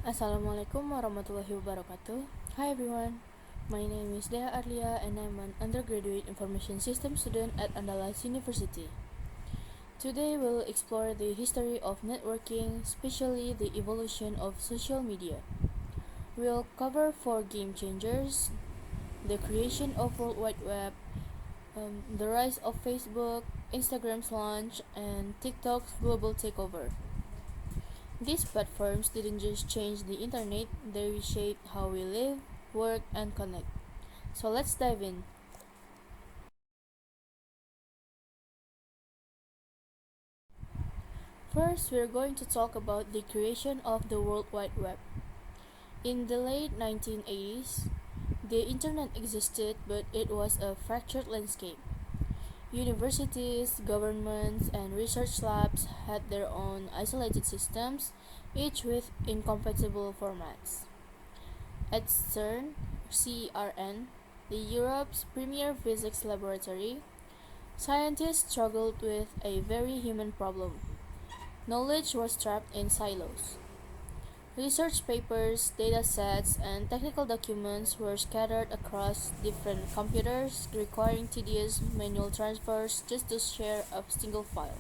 Assalamualaikum warahmatullahi wabarakatuh. Hi everyone, my name is Dea Arlia and I'm an undergraduate information system student at Andalas University. Today we'll explore the history of networking, especially the evolution of social media. We'll cover 4 game changers, the creation of World Wide Web, the rise of Facebook, Instagram's launch, and TikTok's global takeover. These platforms didn't just change the internet, they reshaped how we live, work, and connect. So let's dive in. First, we're going to talk about the creation of the World Wide Web. In the late 1980s, the internet existed, but it was a fractured landscape. Universities, governments, and research labs had their own isolated systems, each with incompatible formats. At CERN, the Europe's premier physics laboratory, scientists struggled with a very human problem. Knowledge was trapped in silos. Research papers, data sets, and technical documents were scattered across different computers, requiring tedious manual transfers just to share a single file.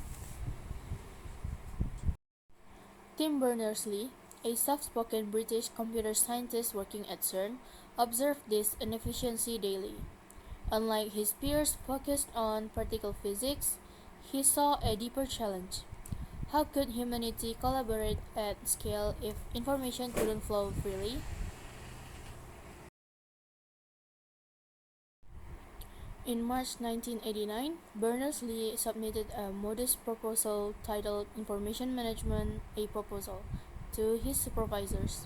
Tim Berners-Lee, a soft-spoken British computer scientist working at CERN, observed this inefficiency daily. Unlike his peers focused on particle physics, he saw a deeper challenge. How could humanity collaborate at scale if information couldn't flow freely? In March 1989, Berners-Lee submitted a modest proposal titled Information Management, a Proposal, to his supervisors.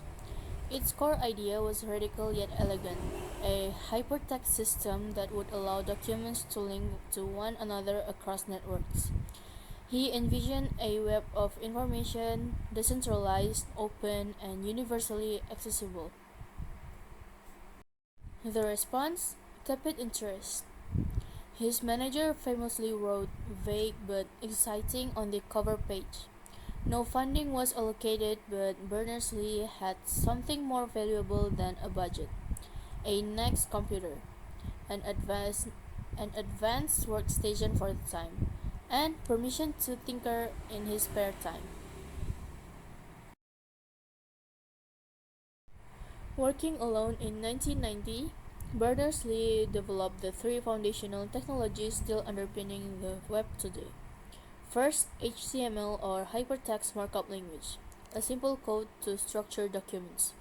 Its core idea was radical yet elegant, a hypertext system that would allow documents to link to one another across networks. He envisioned a web of information, decentralized, open, and universally accessible. The response? Tepid interest. His manager famously wrote vague but exciting on the cover page. No funding was allocated, but Berners-Lee had something more valuable than a budget: a next computer, an advanced workstation for the time, and permission to tinker in his spare time. Working alone in 1990, Berners-Lee developed the 3 foundational technologies still underpinning the web today. First, HTML or Hypertext Markup Language, a simple code to structure documents.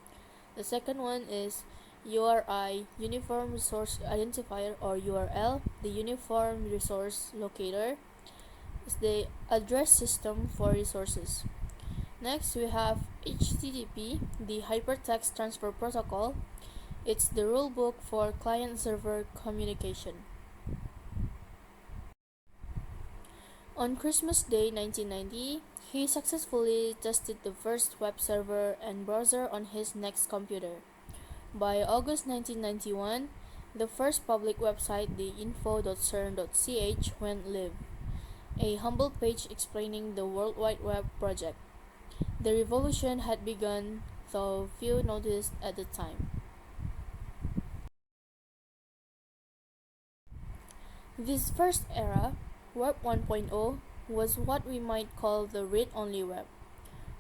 The second one is URI, Uniform Resource Identifier, or URL, the Uniform Resource Locator, is the address system for resources. Next, we have HTTP, the Hypertext Transfer Protocol. It's the rulebook for client-server communication. On Christmas Day 1990, he successfully tested the first web server and browser on his next computer. By August 1991, the first public website, the info.cern.ch, went live, a humble page explaining the World Wide Web project. The revolution had begun, though few noticed at the time. This first era, Web 1.0, was what we might call the read-only web.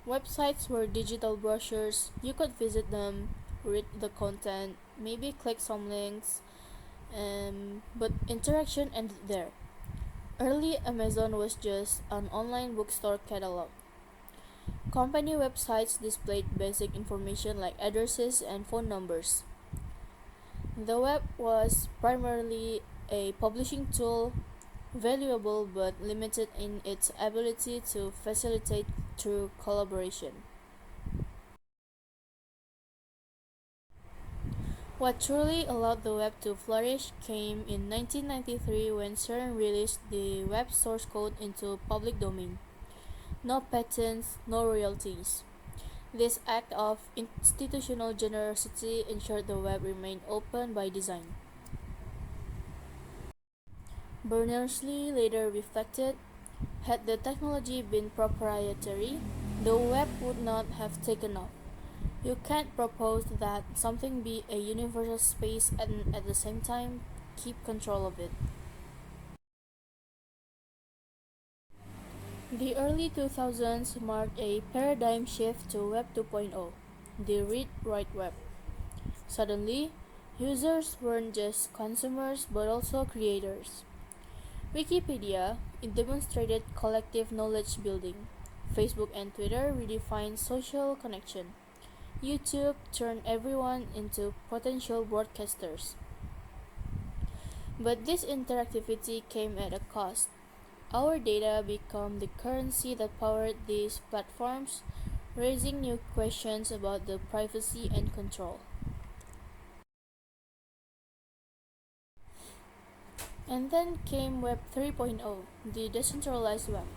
Websites were digital brochures. You could visit them, read the content, maybe click some links, but interaction ended there. Early Amazon was just an online bookstore catalog. Company websites displayed basic information like addresses and phone numbers. The web was primarily a publishing tool, valuable but limited in its ability to facilitate true collaboration. What truly allowed the web to flourish came in 1993 when CERN released the web source code into public domain. No patents, no royalties. This act of institutional generosity ensured the web remained open by design. Berners-Lee later reflected, had the technology been proprietary, the web would not have taken off. You can't propose that something be a universal space and at the same time keep control of it. The early 2000s marked a paradigm shift to Web 2.0, the Read Write Web. Suddenly, users weren't just consumers but also creators. Wikipedia, it demonstrated collective knowledge building. Facebook and Twitter redefined social connection. YouTube turned everyone into potential broadcasters. But this interactivity came at a cost. Our data became the currency that powered these platforms, raising new questions about the privacy and control. And then came Web 3.0, the decentralized web.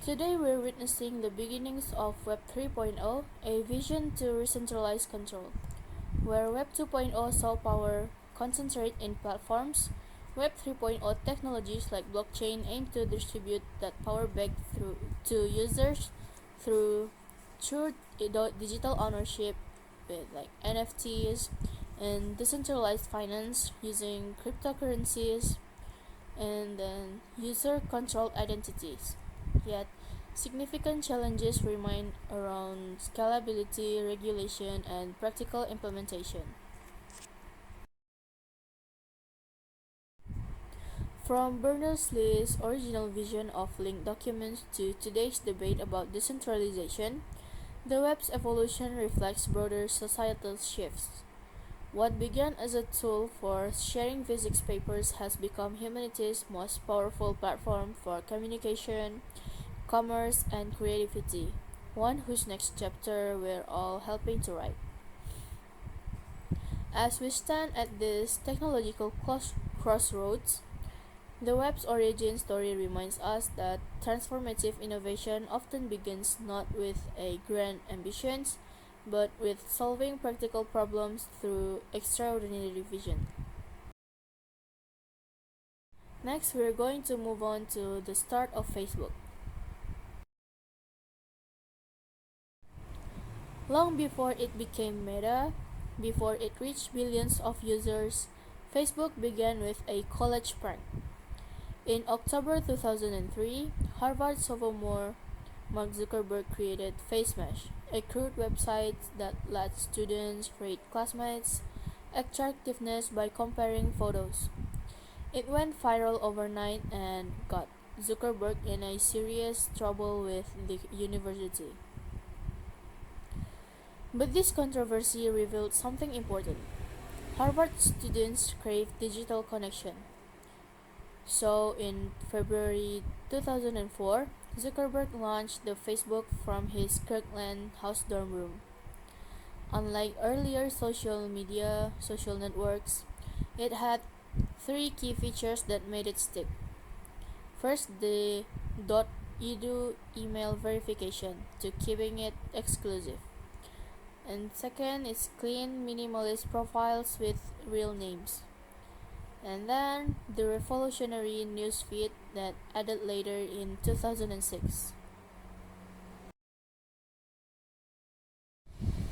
Today we're witnessing the beginnings of Web 3.0, a vision to decentralize control. Where Web 2.0 saw power concentrate in platforms, Web 3.0 technologies like blockchain aim to distribute that power back to users through true digital ownership with like NFTs and decentralized finance using cryptocurrencies and then user controlled identities. Yet, significant challenges remain around scalability, regulation, and practical implementation. From Berners-Lee's original vision of linked documents to today's debate about decentralization, the web's evolution reflects broader societal shifts. What began as a tool for sharing physics papers has become humanity's most powerful platform for communication, commerce, and creativity, one whose next chapter we're all helping to write. As we stand at this technological crossroads, the web's origin story reminds us that transformative innovation often begins not with a grand ambitions, but with solving practical problems through extraordinary vision. Next, we're going to move on to the start of Facebook. Long before it became Meta, before it reached billions of users, Facebook began with a college prank. In October 2003, Harvard sophomore Mark Zuckerberg created FaceMesh, a crude website that let students rate classmates' attractiveness by comparing photos. It went viral overnight and got Zuckerberg in a serious trouble with the university. But this controversy revealed something important. Harvard students crave digital connection. So in February 2004, Zuckerberg launched the Facebook from his Kirkland house dorm room. Unlike earlier social networks, it had three key features that made it stick. First, the .edu email verification to keeping it exclusive. And second is clean, minimalist profiles with real names. And then the revolutionary newsfeed that added later in 2006.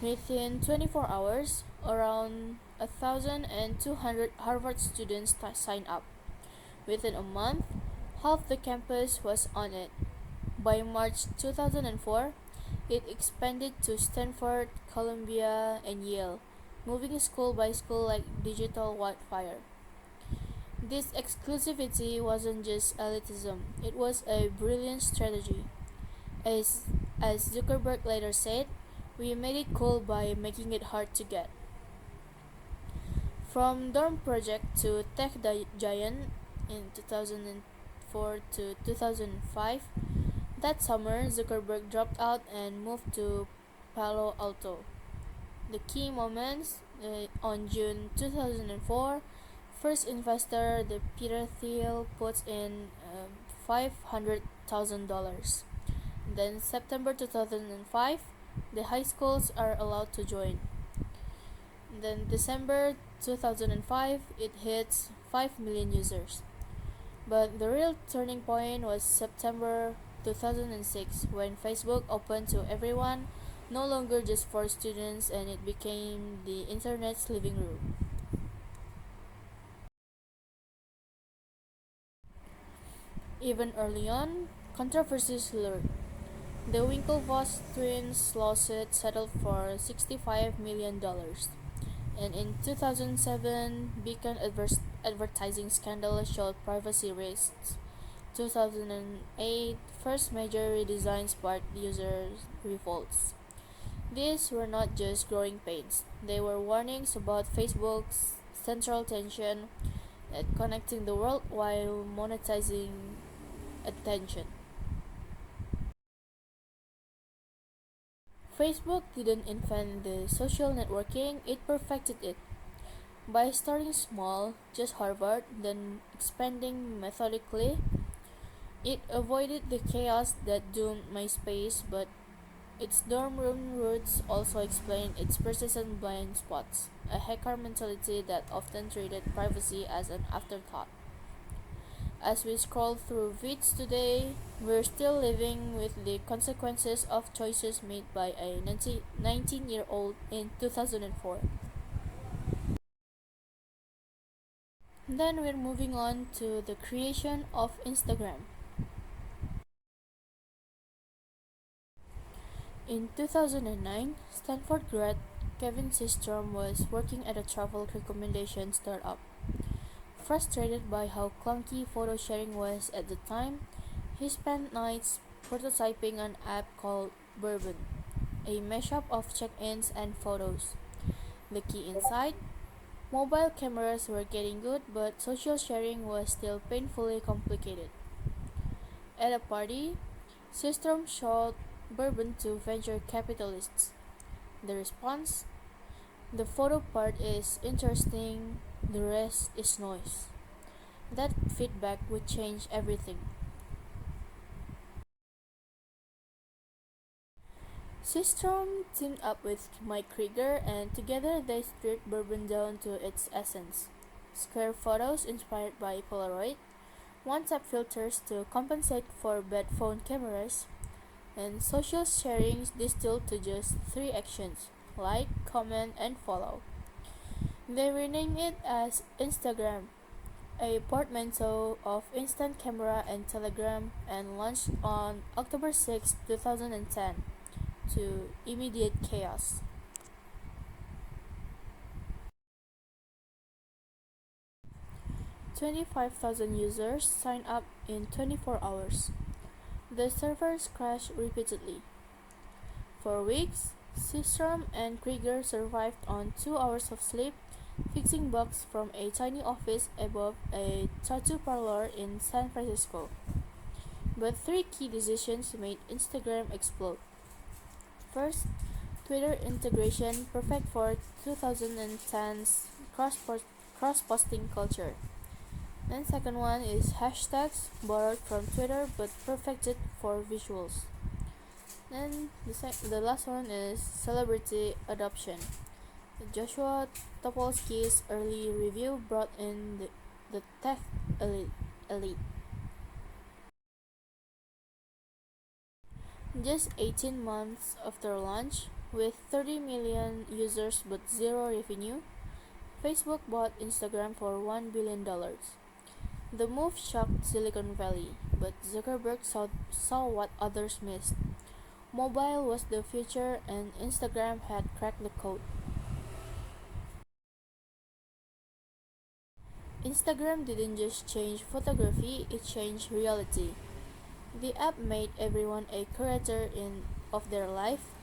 Within 24 hours, around 1,200 Harvard students signed up. Within a month, half the campus was on it. By March 2004, it expanded to Stanford, Columbia, and Yale, moving school by school like digital wildfire. This exclusivity wasn't just elitism, it was a brilliant strategy. As, as Zuckerberg later said, we made it cool by making it hard to get. From dorm project to tech giant in 2004 to 2005, that summer Zuckerberg dropped out and moved to Palo Alto. The key moments on June 2004, first investor, the Peter Thiel, puts in $500,000. Then September 2005, the high schools are allowed to join. Then December 2005, it hits 5 million users. But the real turning point was September 2006 when Facebook opened to everyone no longer just for students, and it became the internet's living room. Even early on, controversies lurked. The Winklevoss twins' lawsuit settled for $65 million, and in 2007, Beacon advertising scandal showed privacy risks. 2008, first major redesign sparked user revolts. These were not just growing pains, they were warnings about Facebook's central tension at connecting the world while monetizing attention. Facebook didn't invent the social networking, it perfected it. By starting small, just Harvard, then expanding methodically, it avoided the chaos that doomed MySpace, but its dorm room roots also explain its persistent blind spots, a hacker mentality that often treated privacy as an afterthought. As we scroll through vids today, we're still living with the consequences of choices made by a 19-year-old in 2004. Then we're moving on to the creation of Instagram. In 2009, Stanford grad Kevin Systrom was working at a travel recommendation startup. Frustrated by how clunky photo sharing was at the time, he spent nights prototyping an app called Bourbon, a mashup of check-ins and photos. The key insight: mobile cameras were getting good, but social sharing was still painfully complicated. At a party, Systrom showed Bourbon to venture capitalists. The response: the photo part is interesting, the rest is noise. That feedback would change everything. Systrom teamed up with Mike Krieger, and together they stripped Bourbon down to its essence. Square photos inspired by Polaroid, one-tap filters to compensate for bad phone cameras, and social sharing distilled to just three actions: like, comment, and follow. They renamed it as Instagram, a portmanteau of Instant Camera and Telegram, and launched on October 6, 2010, to immediate chaos. 25,000 users signed up in 24 hours. The servers crashed repeatedly. For weeks, Systrom and Krieger survived on 2 hours of sleep, fixing bugs from a tiny office above a tattoo parlor in San Francisco. But three key decisions made Instagram explode. First, Twitter integration, perfect for 2010's cross-posting culture. Then second one is hashtags, borrowed from Twitter but perfected for visuals. Then the last one is celebrity adoption. Joshua Topolsky's early review brought in the tech elite. Just 18 months after launch, with 30 million users but zero revenue, Facebook bought Instagram for $1 billion. The move shocked Silicon Valley, but Zuckerberg saw what others missed. Mobile was the future, and Instagram had cracked the code. Instagram didn't just change photography, it changed reality. The app made everyone a curator of their life,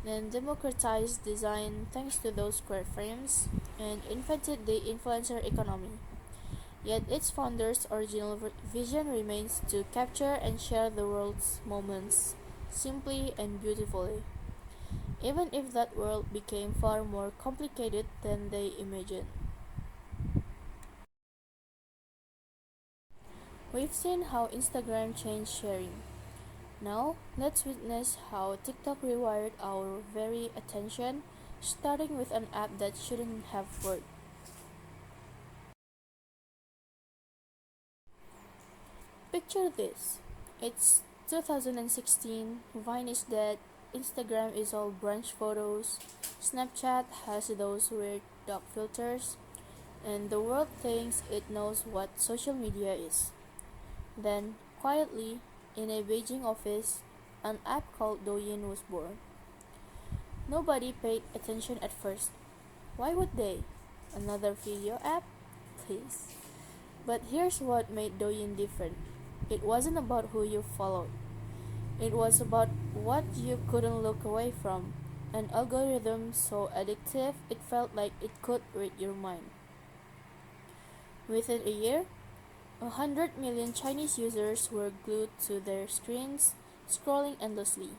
then democratized design thanks to those square frames, and invented the influencer economy. Yet its founder's original vision remains to capture and share the world's moments simply and beautifully, even if that world became far more complicated than they imagined. We've seen how Instagram changed sharing. Now, let's witness how TikTok rewired our very attention, starting with an app that shouldn't have worked. Picture this. It's 2016, Vine is dead, Instagram is all brunch photos, Snapchat has those weird dog filters, and the world thinks it knows what social media is. Then, quietly, in a Beijing office, an app called Douyin was born. Nobody paid attention at first. Why would they? Another video app? Please. But here's what made Douyin different. It wasn't about who you followed. It was about what you couldn't look away from. An algorithm so addictive it felt like it could read your mind. Within a year, 100 million Chinese users were glued to their screens, scrolling endlessly.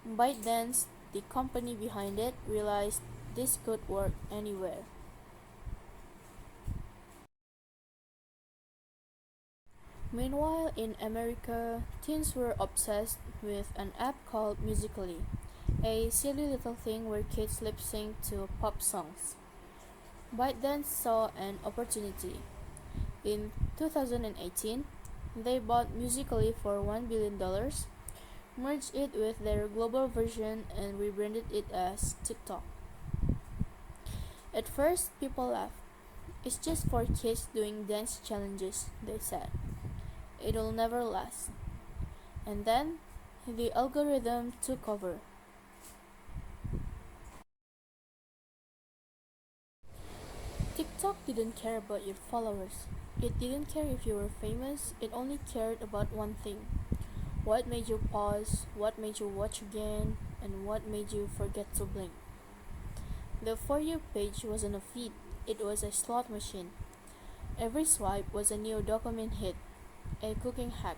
ByteDance, the company behind it, realized this could work anywhere. Meanwhile, in America, teens were obsessed with an app called Musical.ly, a silly little thing where kids lip sync to pop songs. ByteDance saw an opportunity. In 2018, they bought Musical.ly for $1 billion, merged it with their global version, and rebranded it as TikTok. At first, people laughed. It's just for kids doing dance challenges, they said. It'll never last. And then, the algorithm took over. TikTok didn't care about your followers. It didn't care if you were famous, it only cared about one thing. What made you pause, what made you watch again, and what made you forget to blink. The For You page wasn't a feed, it was a slot machine. Every swipe was a new dopamine hit, a cooking hack,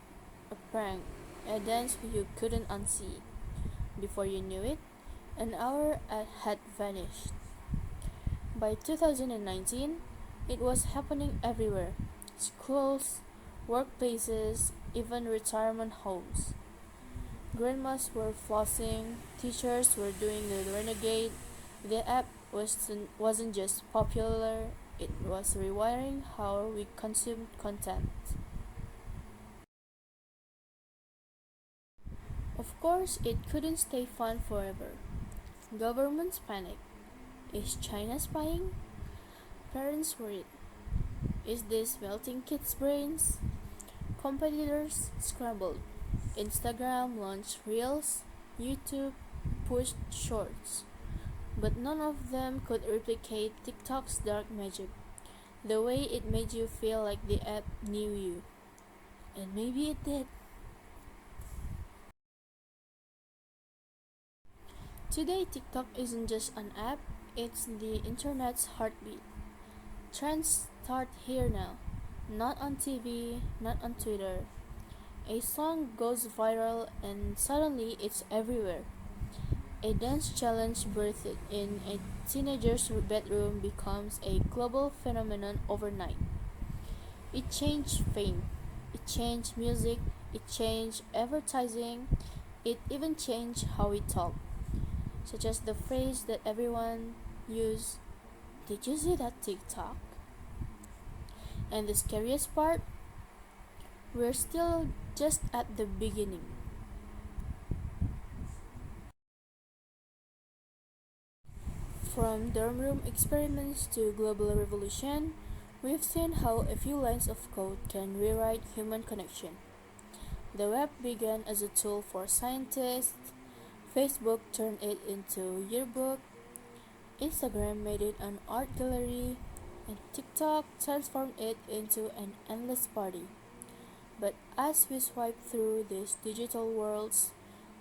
a prank, a dance you couldn't unsee. Before you knew it, an hour had vanished. By 2019, it was happening everywhere: schools, workplaces, even retirement homes. Grandmas were flossing, teachers were doing the renegade. The app wasn't just popular, it was rewiring how we consumed content. Of course, it couldn't stay fun forever. Governments panicked. Is China spying? Parents worried. Is this melting kids' brains? Competitors scrambled. Instagram launched Reels, YouTube pushed Shorts. But none of them could replicate TikTok's dark magic, the way it made you feel like the app knew you. And maybe it did. Today, TikTok isn't just an app, it's the internet's heartbeat. Trends start here now. Not on TV, not on Twitter. A song goes viral and suddenly it's everywhere. A dance challenge birthed in a teenager's bedroom becomes a global phenomenon overnight. It changed fame, it changed music, it changed advertising, it even changed how we talk, such as the phrase that everyone use, "Did you see that TikTok?" And the scariest part, we're still just at the beginning. From dorm room experiments to global revolution, we've seen how a few lines of code can rewrite human connection. The web began as a tool for scientists, Facebook turned it into yearbook, Instagram made it an art gallery, and TikTok transformed it into an endless party. But as we swipe through these digital worlds,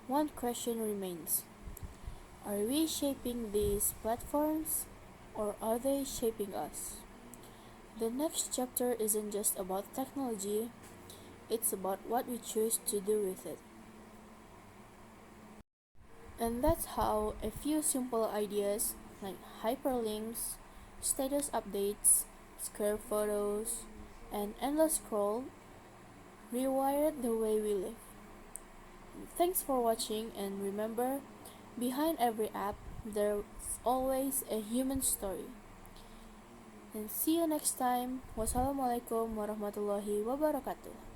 one question remains. Are we shaping these platforms, or are they shaping us? The next chapter isn't just about technology, it's about what we choose to do with it. And that's how a few simple ideas like hyperlinks, status updates, square photos, and endless scroll rewired the way we live. Thanks for watching, and remember, behind every app, there's always a human story. And see you next time. Wassalamualaikum warahmatullahi wabarakatuh.